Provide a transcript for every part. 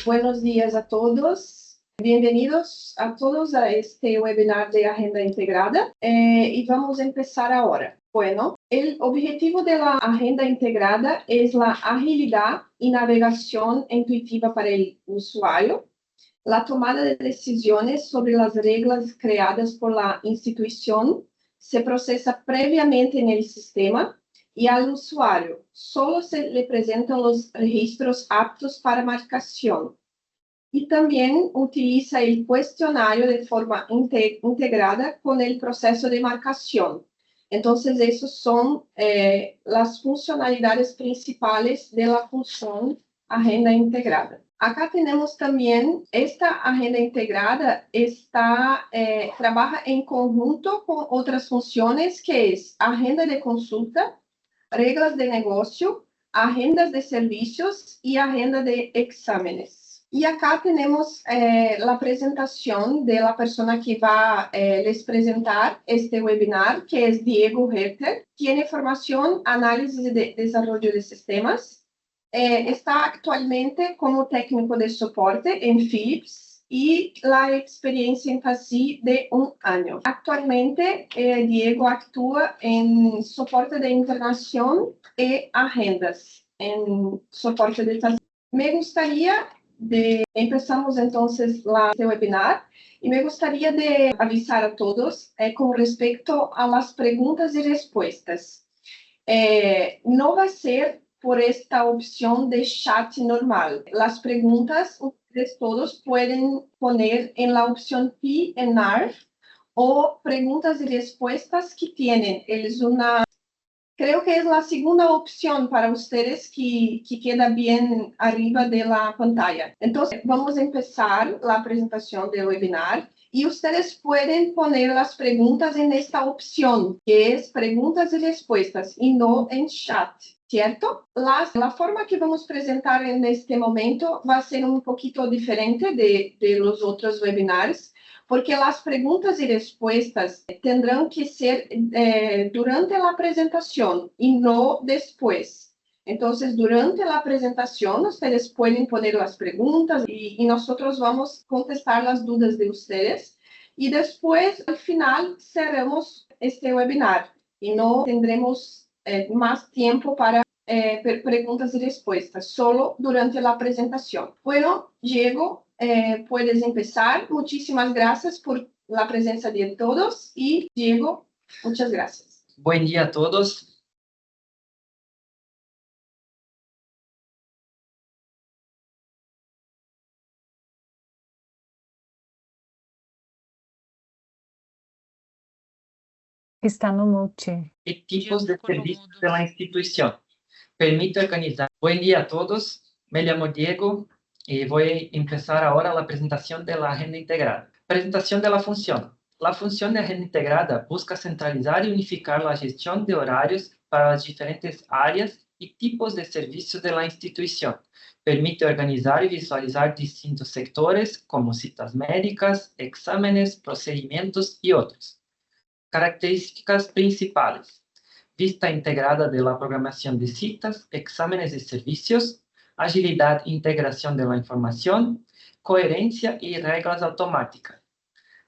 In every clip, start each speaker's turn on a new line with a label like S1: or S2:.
S1: Buenos días a todos. Bienvenidos a todos a este webinar de Agenda Integrada y vamos a empezar ahora. Bueno, el objetivo de la Agenda Integrada es la agilidad y navegación intuitiva para el usuario, la tomada de decisiones sobre las reglas creadas por la institución se procesa previamente en el sistema y al usuario solo se le presentan los registros aptos para marcación. Y también utiliza el cuestionario de forma integrada con el proceso de marcación. Entonces, esas son las funcionalidades principales de la función Agenda Integrada. Acá tenemos también esta agenda integrada, trabaja en conjunto con otras funciones que es agenda de consulta, reglas de negocio, agendas de servicios y agenda de exámenes. Y acá tenemos la presentación de la persona que va a les presentar este webinar, que es Diego Herter. Tiene formación, análisis de desarrollo de sistemas. Está actualmente como técnico de soporte en Philips y la experiencia en casi de 1 año. Actualmente, Diego actúa en soporte de internación y agendas, en soporte de transición. Me gustaría empezamos entonces este webinar y me gustaría de avisar a todos con respecto a las preguntas y respuestas. No va a ser por esta opción de chat normal. Las preguntas ustedes todos pueden poner en la opción P&R o preguntas y respuestas que tienen. Creo que es la segunda opción para ustedes que queda bien arriba de la pantalla. Entonces, vamos a empezar la presentación del webinar y ustedes pueden poner las preguntas en esta opción, que es preguntas y respuestas, y no en chat, ¿cierto? La forma que vamos a presentar en este momento va a ser un poquito diferente de los otros webinars, porque las preguntas y respuestas tendrán que ser durante la presentación y no después. Entonces, durante la presentación, ustedes pueden poner las preguntas y nosotros vamos a contestar las dudas de ustedes. Y después, al final, cerramos este webinar y no tendremos más tiempo para preguntas y respuestas, solo durante la presentación. Bueno, Diego, puedes empezar. Muchísimas gracias por la presencia de todos y Diego, muchas gracias.
S2: Buen día a todos.
S3: Está no mute.
S2: ¿Qué tipos de servicios de la institución? Permite organizar. Buen día a todos. Me llamo Diego y voy a empezar ahora la presentación de la agenda integrada. Presentación de la función. La función de agenda integrada busca centralizar y unificar la gestión de horarios para las diferentes áreas y tipos de servicios de la institución. Permite organizar y visualizar distintos sectores como citas médicas, exámenes, procedimientos y otros. Características principales. Vista integrada de la programación de citas, exámenes y servicios, agilidad e integración de la información, coherencia y reglas automáticas.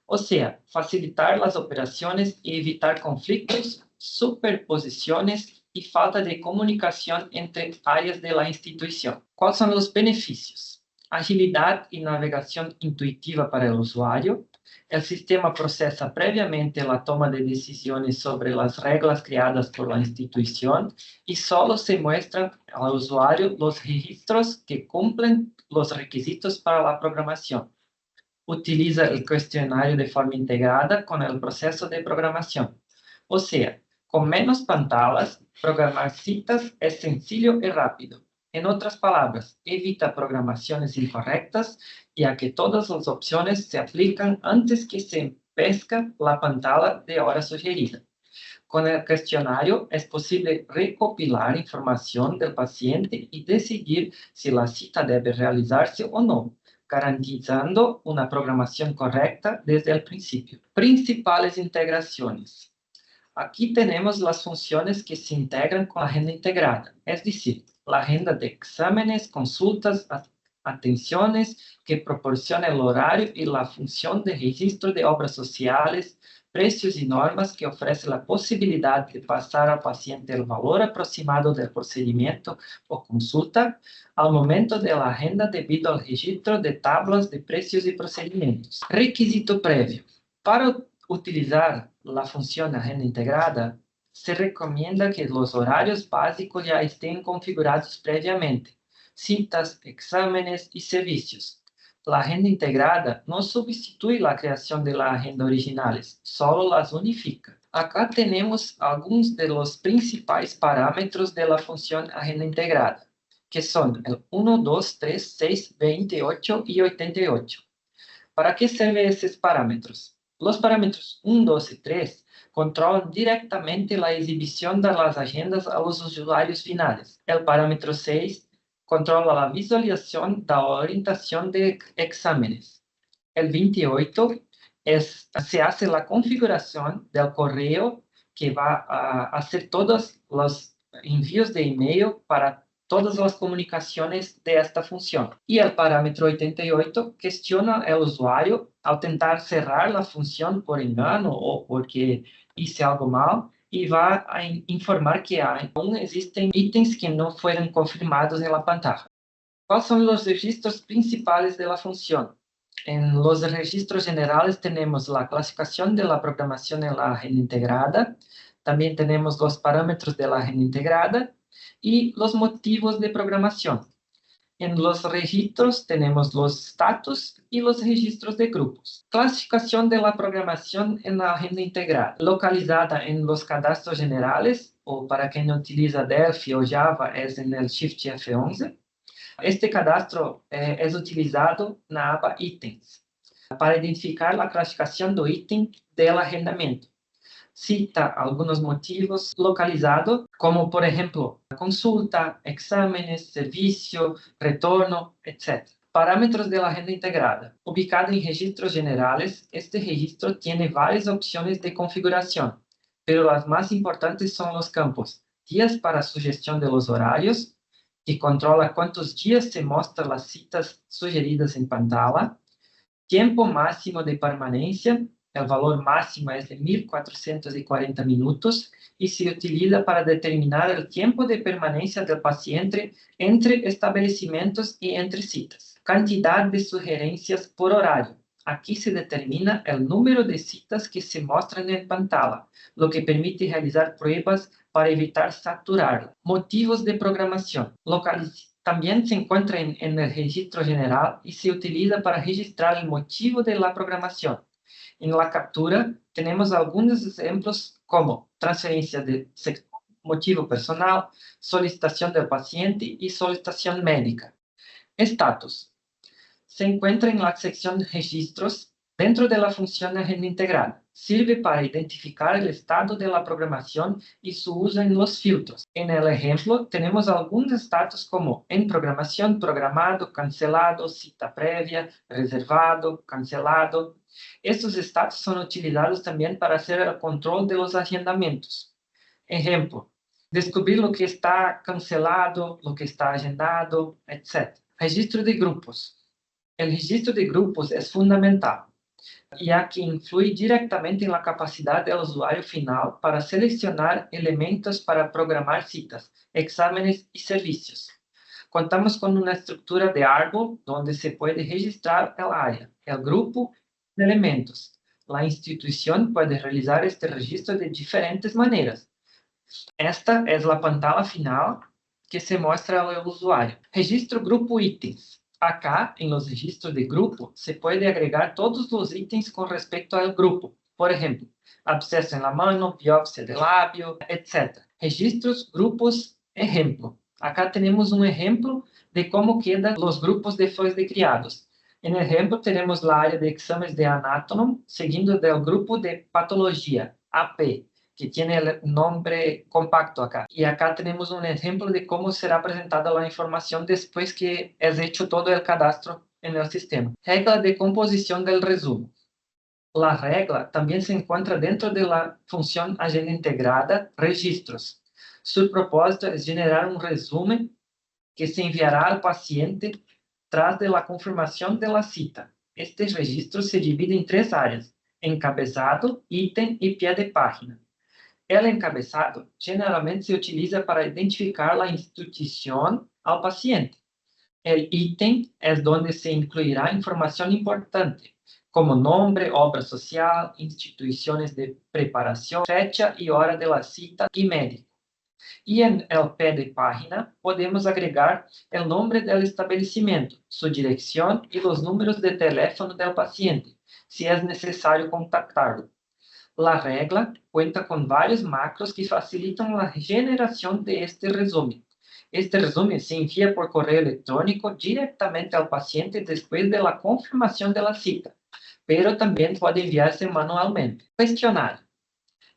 S2: O sea, facilitar las operaciones y evitar conflictos, superposiciones y falta de comunicación entre áreas de la institución. ¿Cuáles son los beneficios? Agilidad y navegación intuitiva para el usuario. El sistema procesa previamente la toma de decisiones sobre las reglas creadas por la institución y solo se muestran al usuario los registros que cumplen los requisitos para la programación. Utiliza el cuestionario de forma integrada con el proceso de programación. O sea, con menos pantallas, programar citas es sencillo y rápido. En otras palabras, evita programaciones incorrectas, ya que todas las opciones se aplican antes que se empezca la pantalla de hora sugerida. Con el cuestionario es posible recopilar información del paciente y decidir si la cita debe realizarse o no, garantizando una programación correcta desde el principio. Principales integraciones. Aquí tenemos las funciones que se integran con la agenda integrada, es decir, la agenda de exámenes, consultas, atenciones, que proporciona el horario y la función de registro de obras sociales, precios y normas, que ofrece la posibilidad de pasar al paciente el valor aproximado del procedimiento o consulta al momento de la agenda debido al registro de tablas de precios y procedimientos. Requisito previo. Para utilizar la función agenda integrada, se recomienda que los horarios básicos ya estén configurados previamente, citas, exámenes y servicios. La agenda integrada no sustituye la creación de las agendas originales, solo las unifica. Acá tenemos algunos de los principales parámetros de la función agenda integrada, que son el 1, 2, 3, 6, 28 y 88. ¿Para qué sirven esos parámetros? Los parámetros 1, 2 y 3 controlan directamente la exhibición de las agendas a los usuarios finales. El parámetro 6 controla la visualización de la orientación de exámenes. El 28 se hace la configuración del correo que va a hacer todos los envíos de email para todas las comunicaciones de esta función. Y el parámetro 88 cuestiona al usuario al tentar cerrar la función por engano o porque hice algo mal, y va a informar que aún existen ítems que no fueron confirmados en la pantalla. ¿Cuáles son los registros principales de la función? En los registros generales tenemos la clasificación de la programación en la agenda integrada, también tenemos los parámetros de la agenda integrada y los motivos de programación. En los registros tenemos los status y los registros de grupos. Clasificación de la programación en la agenda integrada, localizada en los cadastros generales, o para quien utiliza Delphi o Java, es en el Shift F11. Este cadastro es utilizado na aba Itens, para identificar la clasificación do item del agendamento. Cita algunos motivos localizados, como por ejemplo, consulta, exámenes, servicio, retorno, etc. Parámetros de la agenda integrada. Ubicado en registros generales, este registro tiene varias opciones de configuración, pero las más importantes son los campos: días para sugestión de los horarios, que controla cuántos días se muestran las citas sugeridas en pantalla; tiempo máximo de permanencia. El valor máximo es de 1440 minutos y se utiliza para determinar el tiempo de permanencia del paciente entre establecimientos y entre citas. Cantidad de sugerencias por horario. Aquí se determina el número de citas que se muestran en pantalla, lo que permite realizar pruebas para evitar saturarla. Motivos de programación. También se encuentra en el registro general y se utiliza para registrar el motivo de la programación. En la captura tenemos algunos ejemplos como transferencia de motivo personal, solicitación del paciente y solicitación médica. Estatus. Se encuentra en la sección Registros, dentro de la función agenda integrada. Sirve para identificar el estado de la programación y su uso en los filtros. En el ejemplo, tenemos algunos estatus como en programación, programado, cancelado, cita previa, reservado, cancelado. Estos estatus son utilizados también para hacer el control de los agendamientos. Ejemplo, descubrir lo que está cancelado, lo que está agendado, etc. Registro de grupos. El registro de grupos es fundamental, ya que influye directamente en la capacidad del usuario final para seleccionar elementos para programar citas, exámenes y servicios. Contamos con una estructura de árbol donde se puede registrar el área, el grupo de elementos. La institución puede realizar este registro de diferentes maneras. Esta es la pantalla final que se muestra al usuario. Registro grupo ítems. Acá, en los registros de grupo, se puede agregar todos los ítems con respecto al grupo. Por ejemplo, absceso en la mano, biopsia de labio, etc. Registros, grupos, ejemplo. Acá tenemos un ejemplo de cómo quedan los grupos después de criados. En el ejemplo tenemos la área de exámenes de anátomo, seguindo del grupo de patología, AP, que tiene el nombre compacto acá. Y acá tenemos un ejemplo de cómo será presentada la información después que es hecho todo el cadastro en el sistema. Regla de composición del resumen. La regla también se encuentra dentro de la función agenda integrada, registros. Su propósito es generar un resumen que se enviará al paciente tras de la confirmación de la cita. Este registro se divide en 3 áreas: encabezado, ítem y pie de página. El encabezado generalmente se utiliza para identificar la institución al paciente. El ítem es donde se incluirá información importante, como nombre, obra social, instituciones de preparación, fecha y hora de la cita y médico. Y en el pie de página podemos agregar el nombre del establecimiento, su dirección y los números de teléfono del paciente, si es necesario contactarlo. La regla cuenta con varios macros que facilitan la generación de este resumen. Este resumen se envía por correo electrónico directamente al paciente después de la confirmación de la cita, pero también puede enviarse manualmente. Cuestionario.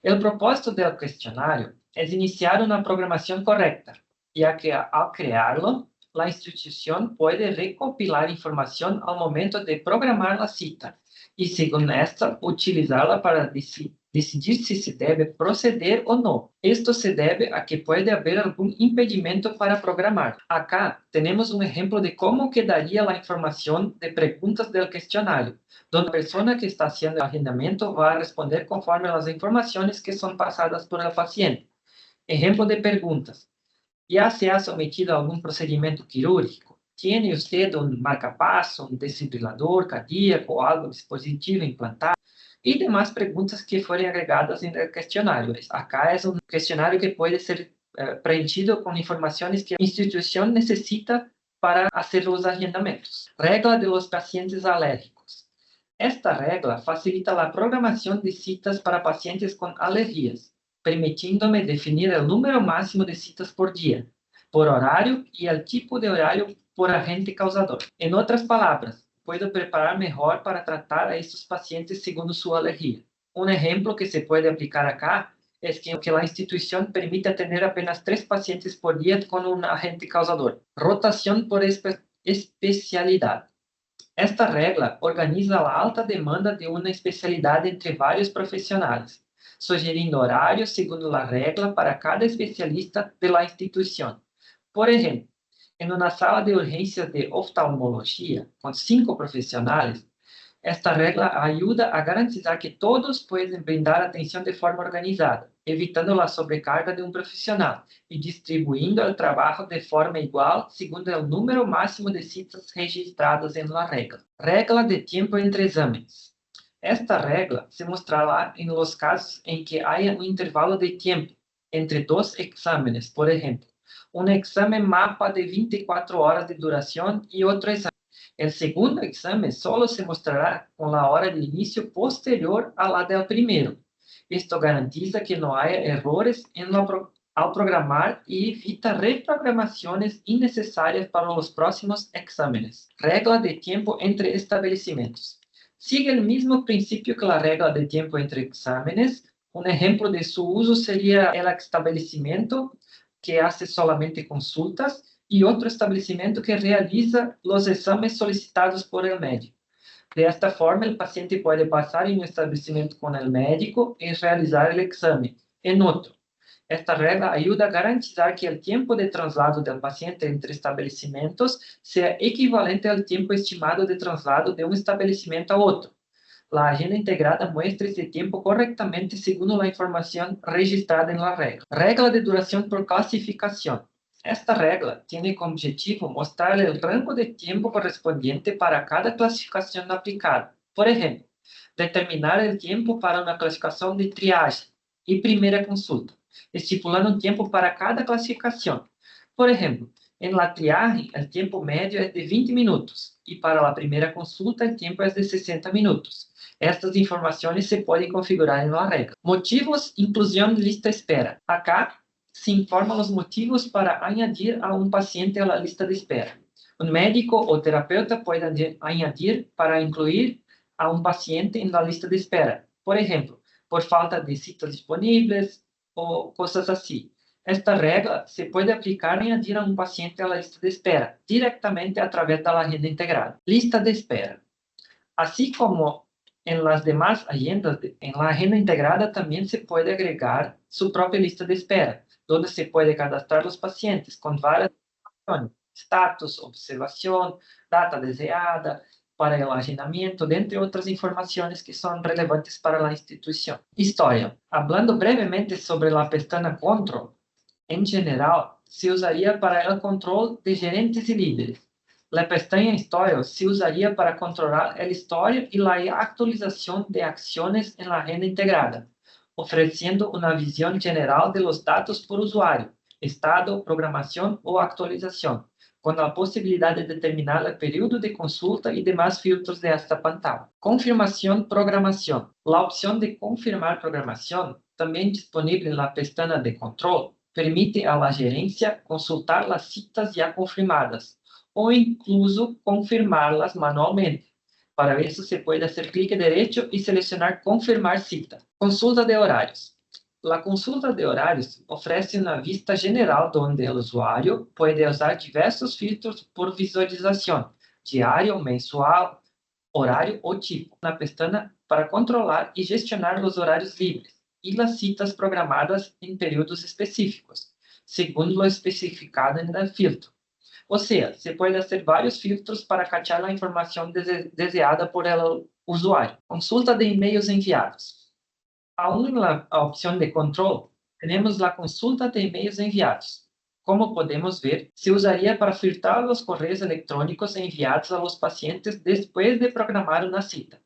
S2: El propósito del cuestionario es iniciar una programación correcta, ya que al crearlo, la institución puede recopilar información al momento de programar la cita y, según esta, utilizarla para decidir si se debe proceder o no. Esto se debe a que puede haber algún impedimento para programar. Acá tenemos un ejemplo de cómo quedaría la información de preguntas del cuestionario, donde la persona que está haciendo el agendamiento va a responder conforme a las informaciones que son pasadas por el paciente. Ejemplo de preguntas: ¿ya se ha sometido a algún procedimiento quirúrgico? ¿Tiene usted un marcapaso, un desfibrilador cardíaco o algún dispositivo implantado? Y demás preguntas que fueron agregadas en el cuestionario. Acá es un cuestionario que puede ser preenchido con informaciones que la institución necesita para hacer los agendamientos. Regla de los pacientes alérgicos. Esta regla facilita la programación de citas para pacientes con alergias, permitiéndome definir el número máximo de citas por día, por horario y el tipo de horario por agente causador. En otras palabras, puedo preparar mejor para tratar a estos pacientes según su alergia. Un ejemplo que se puede aplicar acá es que la institución permita tener apenas 3 pacientes por día con un agente causador. Rotación por especialidad. Esta regla organiza la alta demanda de una especialidad entre varios profesionales, sugerindo horarios según la regla para cada especialista de la institución. Por ejemplo, en una sala de urgencias de oftalmología con 5 profesionales, esta regla ayuda a garantizar que todos pueden brindar atención de forma organizada, evitando la sobrecarga de un profesional y distribuyendo el trabajo de forma igual según el número máximo de citas registradas en la regla. Regla de tiempo entre exámenes. Esta regla se mostrará en los casos en que haya un intervalo de tiempo entre 2 exámenes, por ejemplo, un examen mapa de 24 horas de duración y otro examen. El segundo examen solo se mostrará con la hora de inicio posterior a la del primero. Esto garantiza que no haya errores al programar y evita reprogramaciones innecesarias para los próximos exámenes. Regla de tiempo entre establecimientos. Sigue el mismo principio que la regla de tiempo entre exámenes. Un ejemplo de su uso sería el establecimiento que hace solamente consultas y otro establecimiento que realiza los exámenes solicitados por el médico. De esta forma, el paciente puede pasar en un establecimiento con el médico y realizar el examen en otro. Esta regla ayuda a garantizar que el tiempo de traslado del paciente entre establecimientos sea equivalente al tiempo estimado de traslado de un establecimiento a otro. La agenda integrada muestra este tiempo correctamente según la información registrada en la regla. Regla de duración por clasificación. Esta regla tiene como objetivo mostrar el rango de tiempo correspondiente para cada clasificación aplicada. Por ejemplo, determinar el tiempo para una clasificación de triaje y primera consulta, estipulando un tiempo para cada clasificación. Por ejemplo, en la triaje, el tiempo medio es de 20 minutos y para la primera consulta el tiempo es de 60 minutos. Estas informaciones se pueden configurar en la regla. Motivos, inclusión, lista espera. Acá se informan los motivos para añadir a un paciente a la lista de espera. Un médico o terapeuta puede añadir para incluir a un paciente en la lista de espera. Por ejemplo, por falta de citas disponibles o cosas así. Esta regla se puede aplicar y añadir a un paciente a la lista de espera directamente a través de la agenda integrada. Lista de espera. Así como en las demás agendas, en la agenda integrada también se puede agregar su propia lista de espera, donde se puede cadastrar los pacientes con varias opciones. status, observación, data deseada para el agendamiento, entre otras informaciones que son relevantes para la institución. Historia. Hablando brevemente sobre la pestaña Control, en general, se usaría para el control de gerentes y líderes. La pestaña Historia se usaría para controlar el historial y la actualización de acciones en la agenda integrada, ofreciendo una visión general de los datos por usuario, estado, programación o actualización, con la posibilidad de determinar el periodo de consulta y demás filtros de esta pantalla. Confirmación, programación. La opción de confirmar programación, también disponible en la pestaña de control, permite a la gerencia consultar las citas ya confirmadas o incluso confirmarlas manualmente. Para eso se puede hacer clic derecho y seleccionar confirmar cita. Consulta de horarios. La consulta de horarios ofrece una vista general donde el usuario puede usar diversos filtros por visualización, diario, mensual, horario o tipo, na pestaña para controlar y gestionar los horarios libres y las citas programadas en períodos específicos, según lo especificado en el filtro. O sea, se puede hacer varios filtros para cachar la información deseada por el usuario. Consulta de emails enviados. Aún en la opción de control, tenemos la consulta de emails enviados. Como podemos ver, se usaría para filtrar los correos electrónicos enviados a los pacientes después de programar una cita.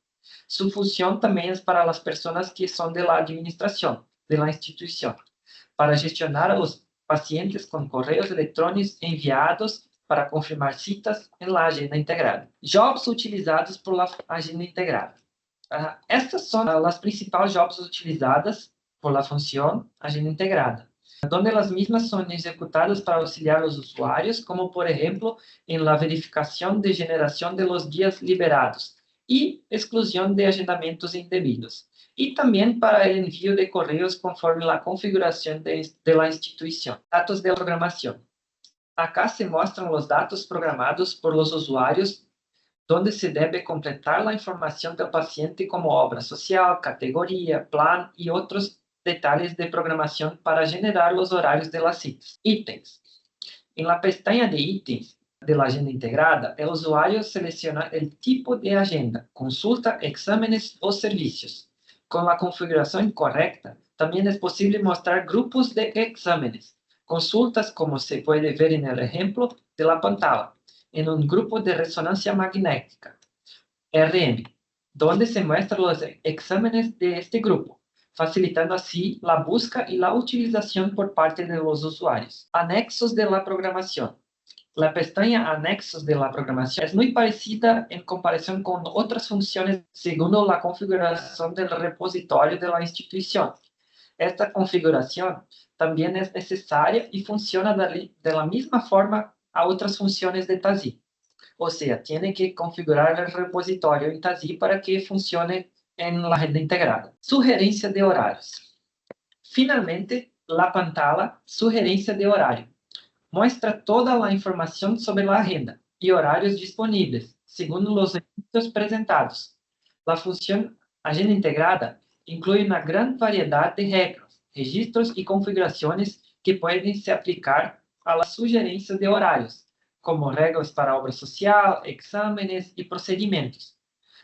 S2: Su función también es para las personas que son de la administración de la institución, para gestionar a los pacientes con correos electrónicos enviados para confirmar citas en la agenda integrada. Jobs utilizados por la agenda integrada. Estas son las principales jobs utilizadas por la función agenda integrada, donde las mismas son ejecutadas para auxiliar a los usuarios, como por ejemplo en la verificación de generación de los días liberados y exclusión de agendamientos indebidos, y también para el envío de correos conforme la configuración de la institución. Datos de programación. Acá se muestran los datos programados por los usuarios, donde se debe completar la información del paciente como obra social, categoría, plan y otros detalles de programación para generar los horarios de las citas. Ítems. En la pestaña de ítems de la agenda integrada, el usuario selecciona el tipo de agenda, consulta, exámenes o servicios. Con la configuración correcta, también es posible mostrar grupos de exámenes, consultas como se puede ver en el ejemplo de la pantalla, en un grupo de resonancia magnética, RM, donde se muestran los exámenes de este grupo, facilitando así la busca y la utilización por parte de los usuarios. Anexos de la programación. La pestaña Anexos de la programación es muy parecida en comparación con otras funciones según la configuración del repositorio de la institución. Esta configuración también es necesaria y funciona de la misma forma a otras funciones de TASI. O sea, tiene que configurar el repositorio en TASI para que funcione en la agenda integrada. Sugerencia de horarios. Finalmente, la pantalla Sugerencia de horario muestra toda la información sobre la agenda y horarios disponibles, según los ejemplos presentados. La función Agenda Integrada incluye una gran variedad de reglas, registros y configuraciones que pueden se aplicar a las sugerencias de horarios, como reglas para obra social, exámenes y procedimientos.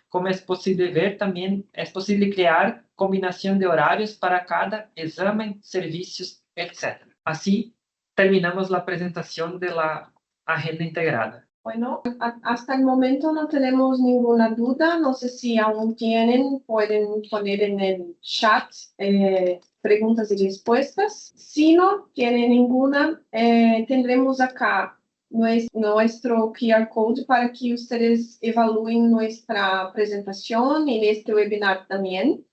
S2: Como es posible ver, también es posible crear combinación de horarios para cada examen, servicios, etc. Así, terminamos la presentación de la agenda integrada.
S1: Bueno, hasta el momento no tenemos ninguna duda. No sé si aún tienen, pueden poner en el chat preguntas y respuestas. Si no tienen ninguna, tendremos acá nuestro QR Code para que ustedes evalúen nuestra presentación en este webinar también.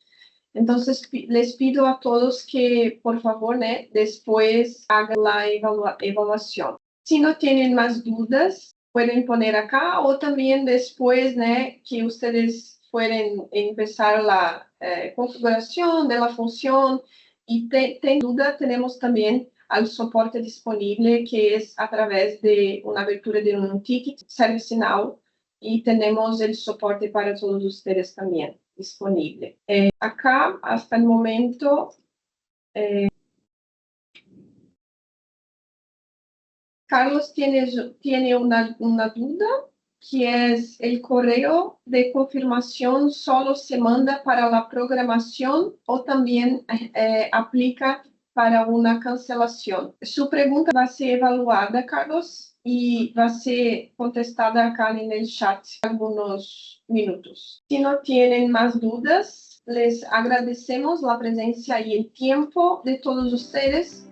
S1: Entonces, les pido a todos que, por favor, después hagan la evaluación. Si no tienen más dudas, pueden poner acá o también después, que ustedes pueden empezar la configuración de la función y ten duda, tenemos también al soporte disponible que es a través de una abertura de un ticket ServiceNow y tenemos el soporte para todos ustedes también disponible. Acá, hasta el momento, Carlos tiene una duda, que es el correo de confirmación solo se manda para la programación o también aplica para una cancelación. Su pregunta va a ser evaluada, Carlos, y va a ser contestada acá en el chat en algunos minutos. Si no tienen más dudas, les agradecemos la presencia y el tiempo de todos ustedes.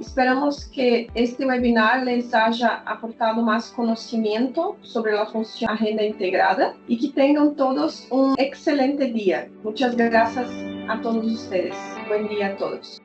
S1: Esperamos que este webinar les haya aportado más conocimiento sobre la función Agenda Integrada y que tengan todos un excelente día. Muchas gracias a todos ustedes. Buen día a todos.